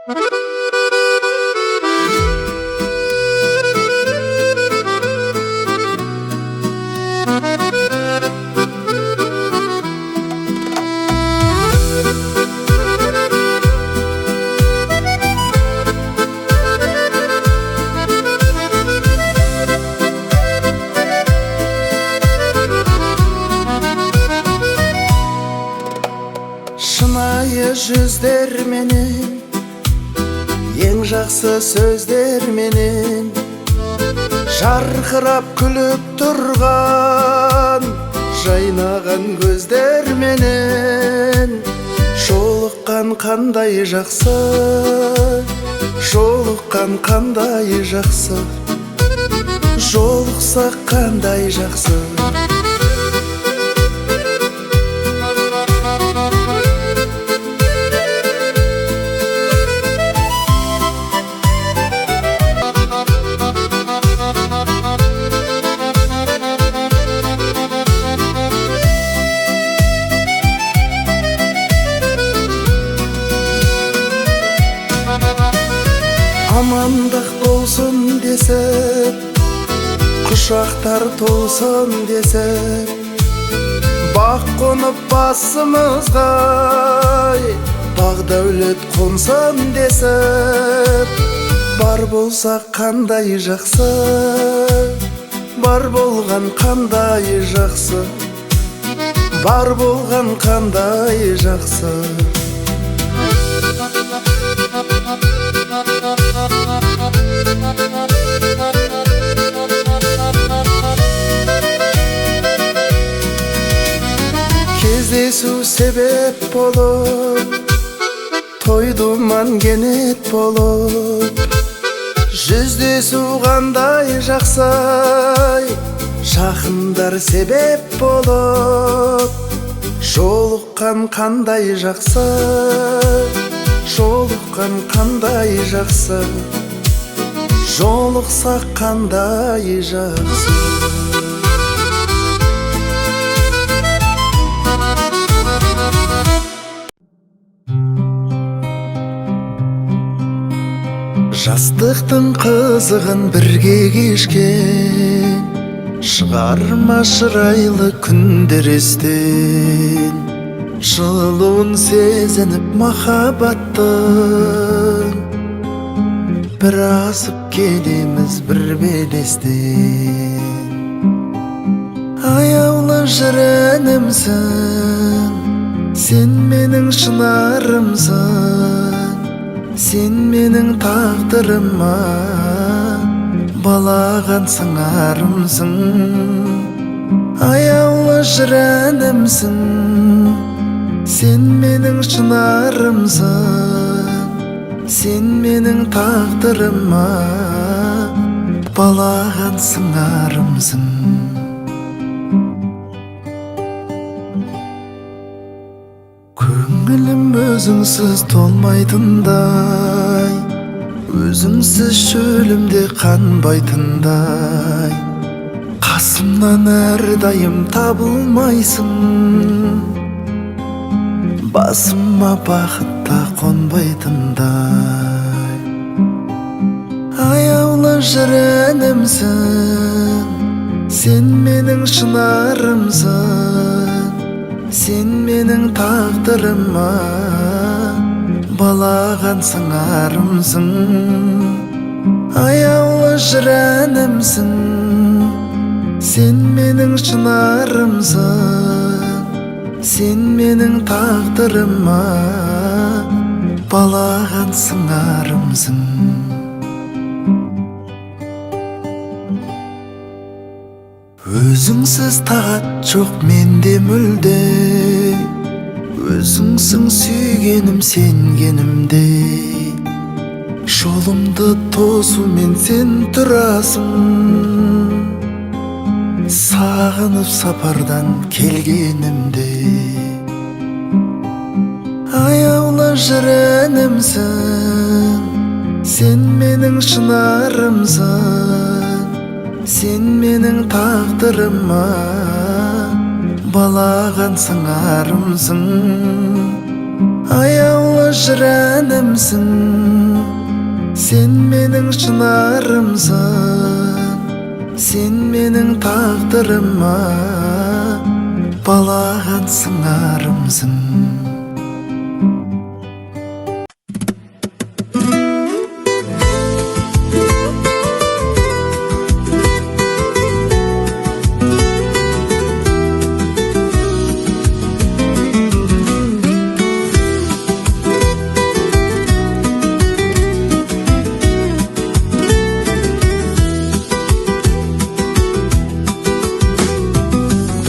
Шынайы жүздер менен, ең жақсы сөздер менен, жарқырап күліп тұрған жайнаған көздер менен, жолыққан қандай жақсы, жолыққан қандай жақсы, жолықсақ қандай жақсы. Амандық болсын десіп, құшақтар толсын десіп, бақ қонып басымызға, бақ дәулет қонсын десіп, бар болсақ қандай жақсы, бар болған қандай жақсы, бар болған қандай жақсы. Кездесу себеп болып, той думан кенет болып, жүздесу қандай жақсы, жақындар себеп болып, жолыққан қандай жақсы, жолыққан қандай жақсы, жолықсақ қандай жақсы. Жастықтың қызығын бірге кешкен, шығарма шырайлы күндер естен, жылуын сезініп махаббаттың, бір асып келеміз бір белестен. Аяулы жүренімсің, сен менің шынарымсың, сен менің тағдырыма балаған сыңарымсың. Аяулы жүренімсің, сен менің шынарымсың, сен менің тағдырыма балаған сыңарымсың. Көңілім өзіңсіз толмайтындай, өзіңсіз шөлімде қанбайтындай, қасымнан әрдайым табылмайсың, басыма бақытта қонбайтындай. Аяулы жүренімсің, сен менің шынарымсың, сен менің тағдырыма балаған сыңарымсың. Аяулы жүренімсің, сен менің шынарымсың, сен менің тағдырыма балаған сыңарымсың. Өзіңсіз тағат жоқ менде мүлде, өзіңсің сүйгенім сенгенімде, жолымды тосумен сен тұрасың, сағынып сапардан келгенімде. Аяулы жүренімсің, сен менің шынарымсың, сен менің тағдырыма балаған сыңарымсың. аяулы жіранімсің, сен менің шынарымсың, сен менің тағдырыма балаған сыңарымсың.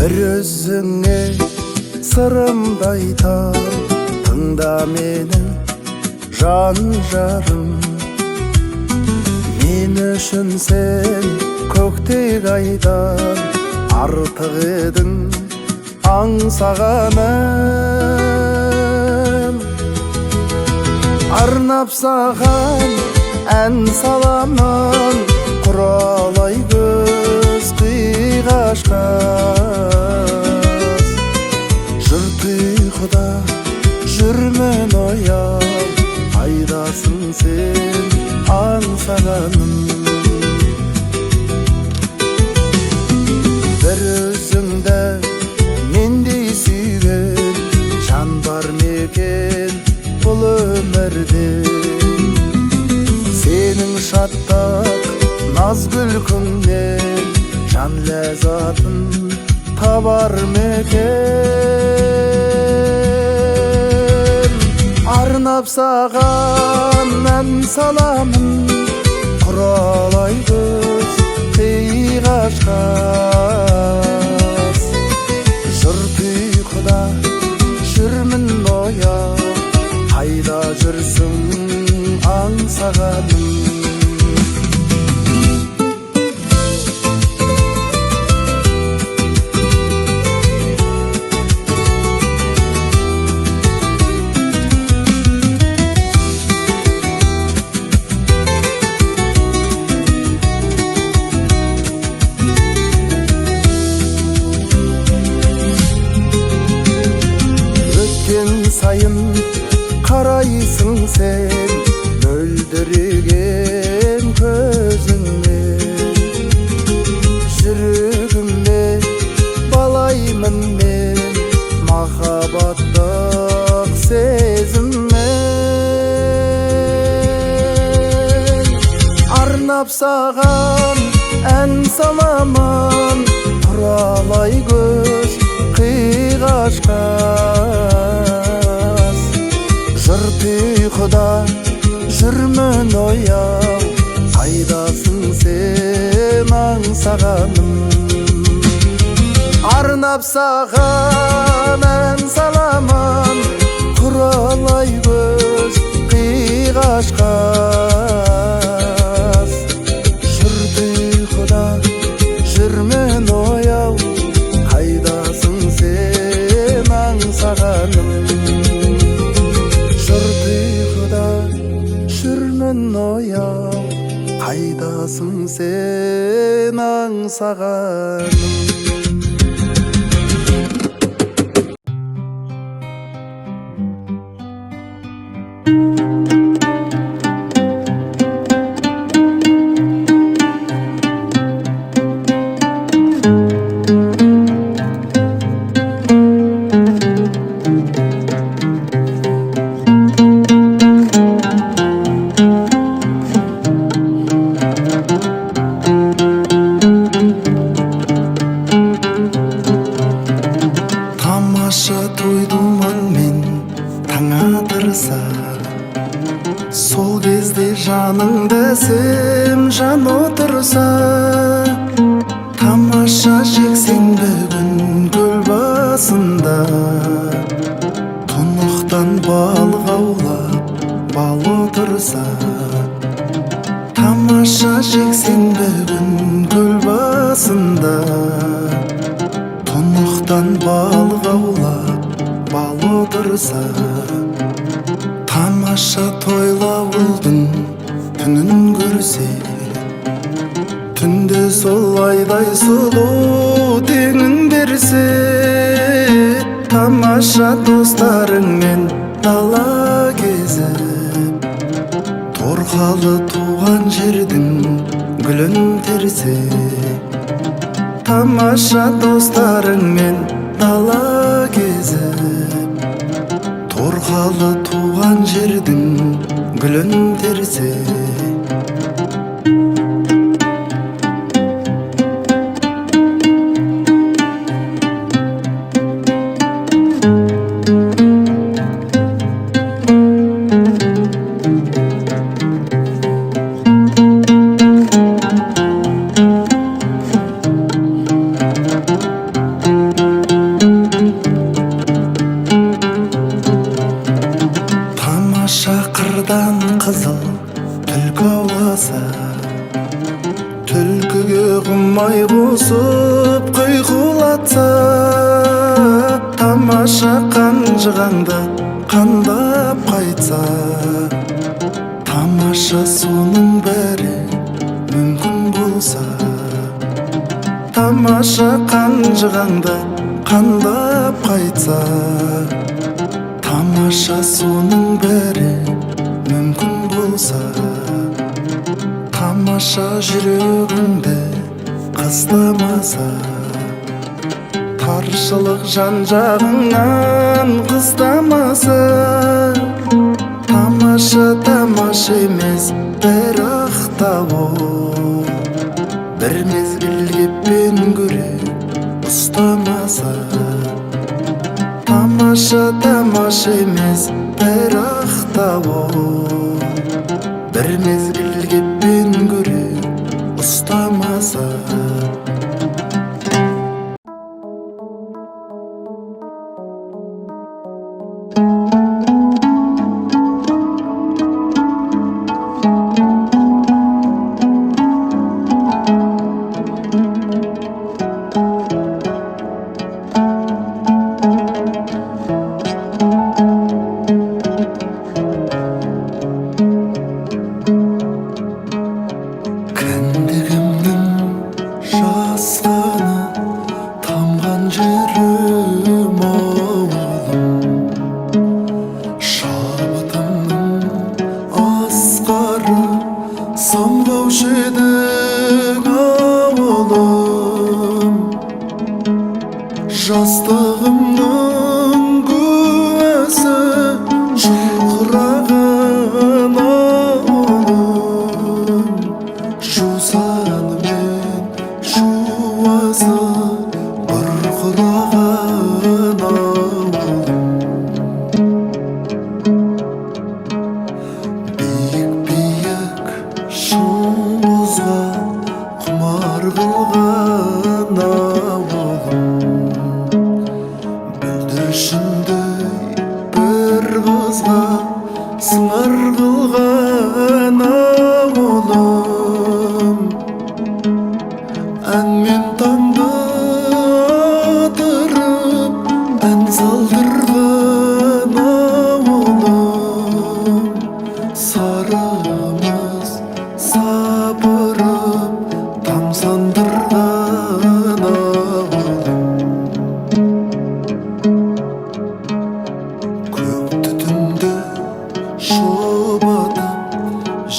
Bir өзіңе сырымды айтам, тыңда менің жан жарым. Мен үшін сен көктек айдан артық едің аңсағаным. Арнап саған ән саламын, құралай көз қиғашқас. Жұрт ұйқыда жүрмін ояу, қайдасың сен аңсағаным. Bir өзіңді мендей сүйген жан бар мекен бұл өмірде. Сенің шаттық наз күлкіңнен жан ләззатын табар мекен. Арнап саған ән саламын, құралай көз қиғашқас. Жұрт ұйқыда жүрмін ояу, қайда жүрсің аңсағаным. Сайын қарайсың сен мөлдіреген көзіңмен. Жүрегімде балаймын мен махаббаттық сезіммен. Арнап саған ән саламын, құралай көз қиғашқас. Жұрт ұйқыда жүрмін ояу, қайдасың сен аңсағаным. Арнап саған ән саламын, құралай көз қиғашқас. Жұрт ұйқыда жүрмін ояу, қайдасың сен аңсағаным. Жұрт ұйқыда жүрмін ояу, қайдасың сен аңсағаным. Сол кезде жаныңды сем жан отырса, тамаша жексенбі күн көл басында, тұнықтан балық аулап бал отырса. Тамаша жексенбі күн көл басында, тұнықтан балық аулап бал отырса. Тамаша тойлауылдың түнін көрсе, түнде сол айдай сұлу теңін берсе. Тамаша достарыңмен дала кезіп, торқалы туған жердің гүлін терсек, тамаша достарыңмен дала кезіп, торқалы туған жердің гүлін терсек. Қырдан қызыл түлкі ауласа, түлкіге құмай қосып құйқылатса, тамаша қанжығаңды қандап қайтса, тамаша соның бәрі мүмкін болса, тамаша қанжығаңды қандап қайтса, тамаша соның бәрі мүмкін болса, тамаша жүрегіңді қыстамаса, таршылық жан-жағыңнан қыстамаса, тамаша тамаша емес бірақ та ол бір мезгіл кеппен күрек ұстамаса, тамаша тамаша емес бірақ та ол бір мезгіл кеппен күрек ұстамаса. Самғаушы едің ауылым, жастығымның куәсі шұрқыраған ауылым, жусаны мен жуасы бұрқыраған ауылым. Шуызға құмар қылған ауылым, бүлдіршіндей бір қызға сыңар қылған ауылым, әнмен таңды атырып ән салдырған ауылым, сарымыз сапырып тамсандырған ауылым. Көк түтінді шұбатып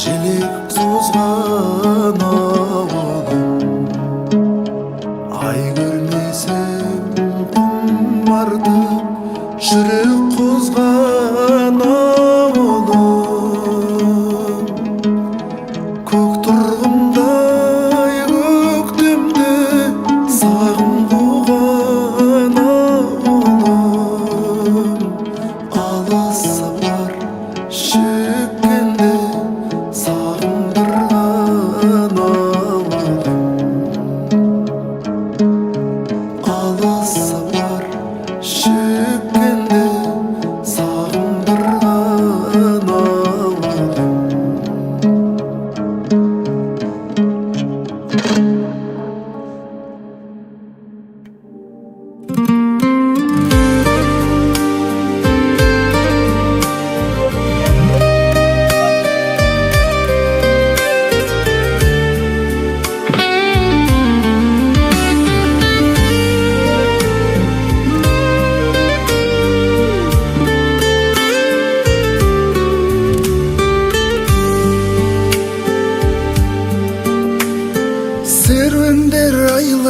желек созған ауылым, ай көрмесем құмартып жүрек қозған ауылым, көк тұрғымдай көктемде сағым қуған ауылым, алыс сапар шеккенде сағындырған ауылым, алыс сапар шеккенде сағындырған ауылым.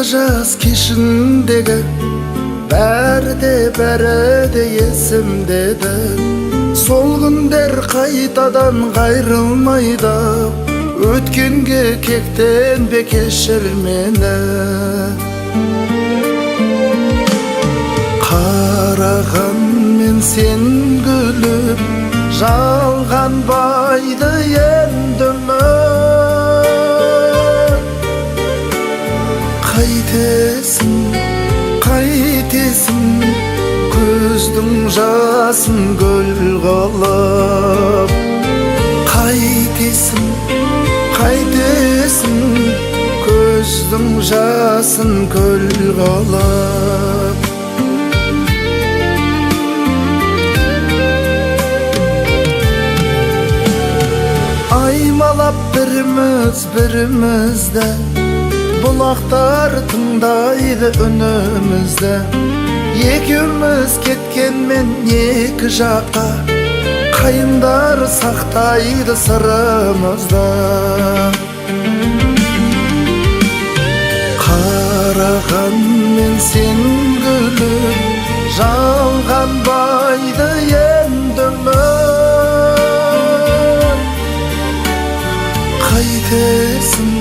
жаз кешіндегі бәрі де есімдеді. Сол күндер қайтадан қайрылмайды, өткенге кектенбе, кешір мені. Қараған мен сен күліп, жалғанбайды енді үміт. Қайтесің, көздің жасын көл қылып. Қайтесің, көздің жасын көл қылып. Аймалап бірімізді, бұлақтар тыңдайды үнімізді. Екеуміз кеткенмен екі жаққа, қайыңдар сақтайды сырымызды. Қараған мен сен күліп, жалғанбайды енді үміт. Қайтесің,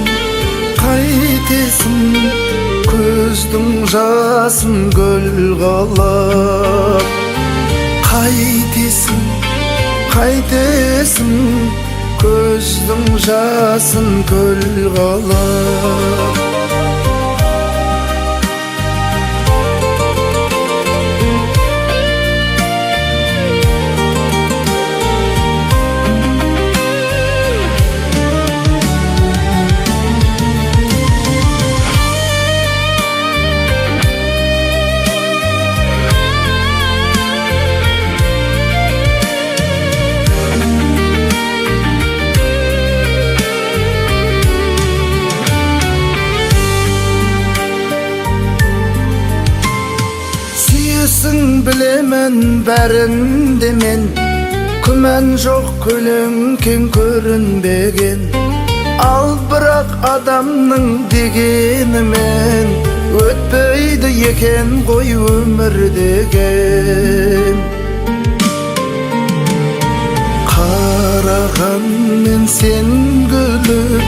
көздің жасын көл қылып. Қайтесің, көздің жасын көл қылып. Білемін бәрінде мен, күмән жоқ көлеңкең көрінбеген. Ал бірақ адамның дегенімен өтпейді екен ғой өмір деген. Қараған мен сен күліп,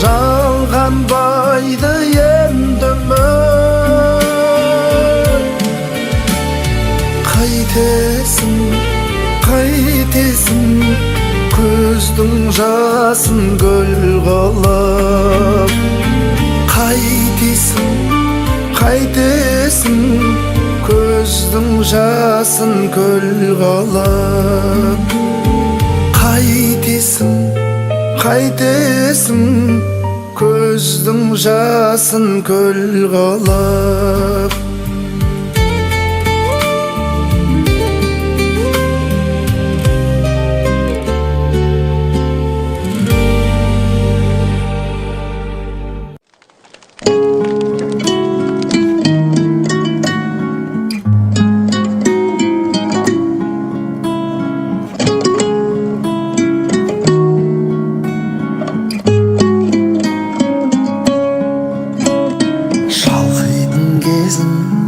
жалғанбайды енді үміт. Қайтесің, көздің жасын көл қылып. Қайтесің, көздің жасын көл қылып. Қайтесің, көздің жасын көл қылып.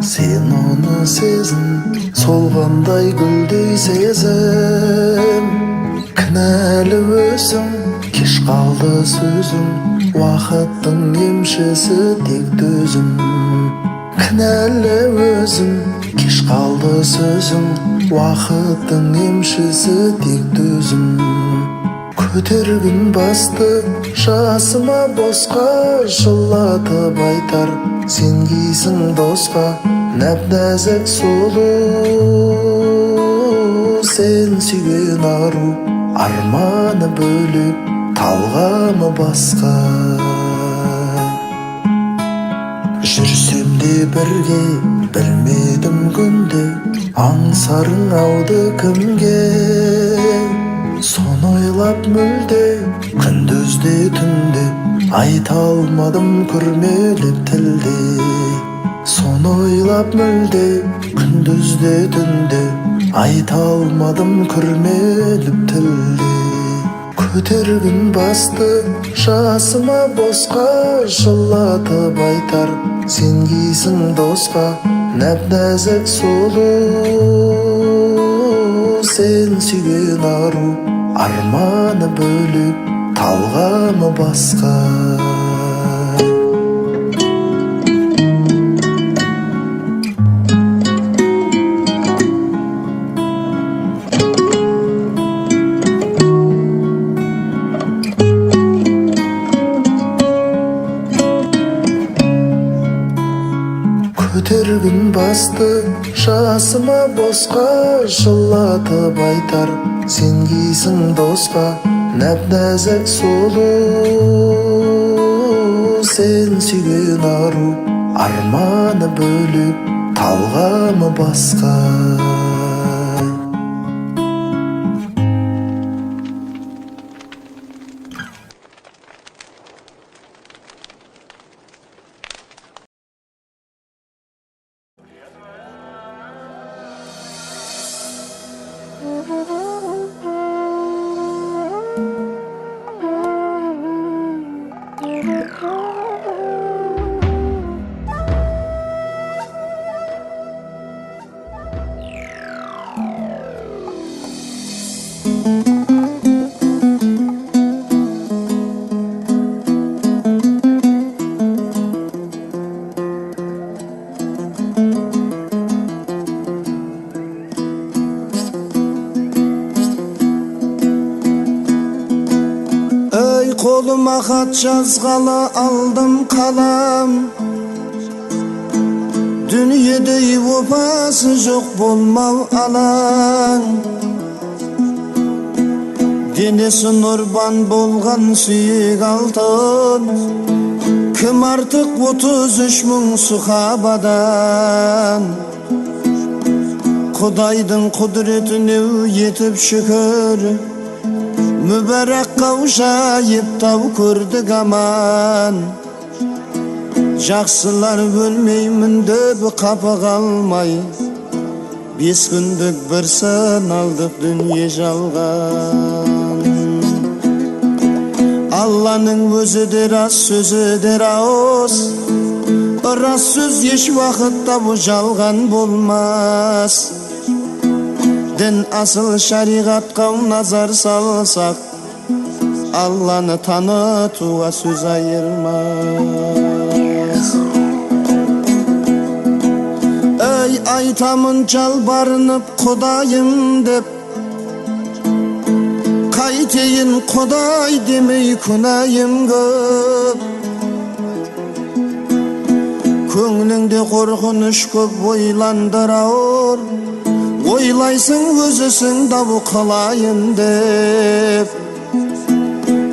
Сен оны сезін, солғандай гүлдей сезім. Кінәлі өзің, кеш қалды сөзің, уақыттың емшісі тек төзім. Кінәлі өзің, кеш қалды сөзің, уақыттың емшісі тек төзім. Көтергін басты жасыма босқа, жылатып айтар сен кейсің досқа. Нәп-нәзік сұлу сен сүйген ару, арманы бөлек, талғамы басқа. Жүрсем де бірге, білмедім күнде, аңсарың алды кімге. Соны ойлап мүлде, күндізде түнде, айта алмадым күрмеліп тілде. Соны ойлап мүлде, күндізде түнде, айта алмадым күрмеліп тілде. Көтергін басты жасыма босқа, жылатып айтар сен кейсің досқа. Нәп-нәзік сұлу сен сүйген ару, арманы бөлек, талғамы басқа. Көтергін басты жасыма босқа, жылатып айтар сен кейсің досқа. Нәп-нәзік сұлу сен сүйген ару, арманы бөлек, талғамы басқа. Koluma xat жазғалы алдым қалам, дүниеде опасы жоқ болмау алаң. Денесі нұрбан болған сүйек алтын, кім артық 33 мың сұхабадан. Құдайдың құдіретіне етіп шүкір, мүбәрәк қаушайып тау көрдік аман. Жақсылар өлмеймін деп қапа қалмай, 5 күндік бір сыналдық дүние жалған. Алланың өзі де рас, сөзі де рас, рас сөз еш уақытта бұл жалған болмас. Дін асыл шариғатқа назар салсақ, Алланы танытуға сөз айырмас. Ей айтамын жалбарынып Құдайым деп, қайтейін Құдай демей күнәйім көп. Көңіліңде қорқыныш көп ойландыр ауыр, ойлайсың өзісің дабы қылайын деп.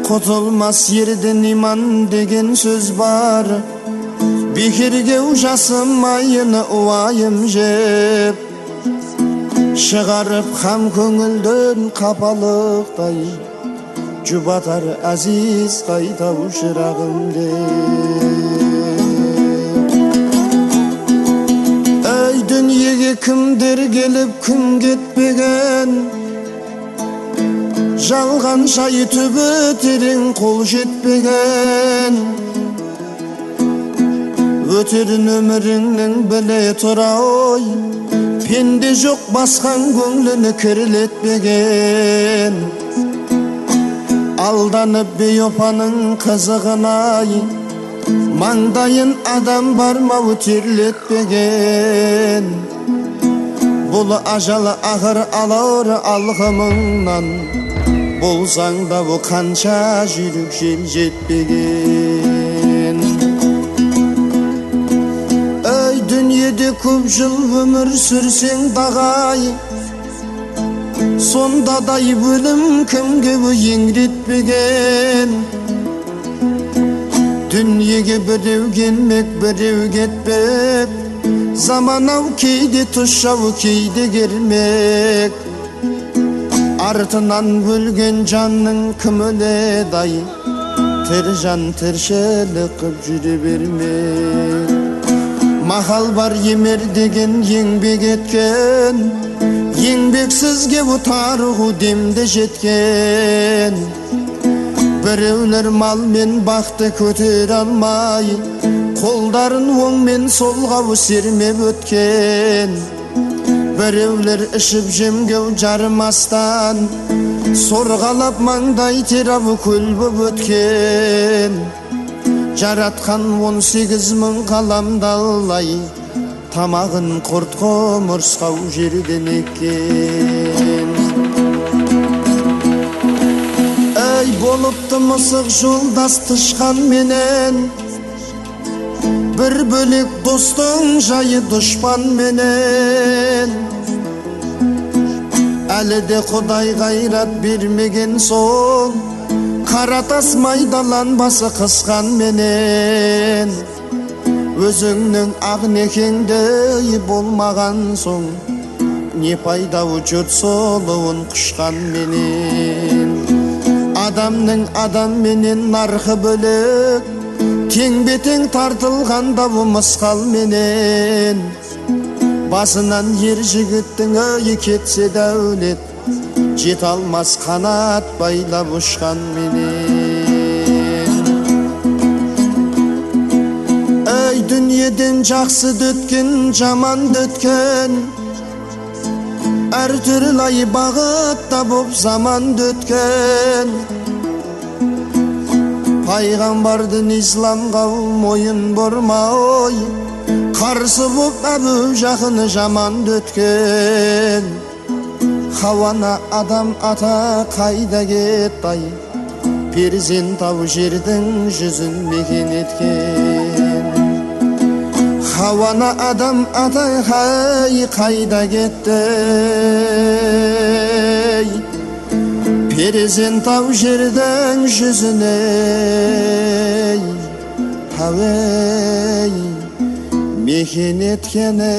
Құтылмас ерден иман деген сөз бар, бекерге жасымайыны уайым жеп. Шығарып хам көңілден қапалықтай, жұбатар әзиз қайтау шырағым деп. Ей дүниеге кімдер келіп кім кетпеген, жалған шай түбі терең қол жетпеген. Өтерін өміріңнің біле тұра ой, пенде жоқ басқан көңліні кірлетпеген. Алданып бейопаның қызығынай, маңдайын адам бармау терлетпеген. Бұл ажалы ақыр алар алғымыңнан, болсаң да бұл қанша жүрек жел жетпеген. Ей дүниеде көп жыл өмір сүрсең дағай, сонда да өлім кімге еңретпеген. Дүниеге біреу келмек, біреу кетпек, заманау кейде тұшау, кейде кермек. Артынан өлген жанның кім өледай, тір жан тіршілік қып жүре бермек. Мақал бар емер деген еңбек еткен, еңбексізге бұтарғу демде жеткен. Bireuvler mal men baktı kötür almay, kolların oң men solga sermep ötken. Bireuvler işip jemgew jarmastan, sorgalap mangday terabı kölböp ötken. Jaratkan 18 000 kalam dallay, tamagın kurtko murskaw jerden ekken. Ey boluptu mısık joldas tışkan menen, bir bölük dostun jayı duşman menen. Әлі де Құдай ғайрат бермеген соң, қаратас майдаланбасы қысқан менен. Өзіңнің ағнекеңдей болмаған соң, не пайдау жұрт солуын құшқан менен. Адамның адам менен нарқы бөлек, тең бетең тартылғанда бұл мысқал менен. Басынан ер жігіттің өйі кетсе дәулет, жет алмас қанат байлап ұшқан менен. Ей дүниеден жақсы дөткен, жаман дөткен, әр түрлі бағытта боп заман дөткен. Пайғамбардың исламға мойын бұрмай, қарсы боп әбу жақыны жаман дөткен. Хауана адам ата қайда кеттай, перзент ау жердің жүзін мекен еткен. Хауана адам ата қайда кетті, перзент ау жердің жүзіне. Havey mekin etkene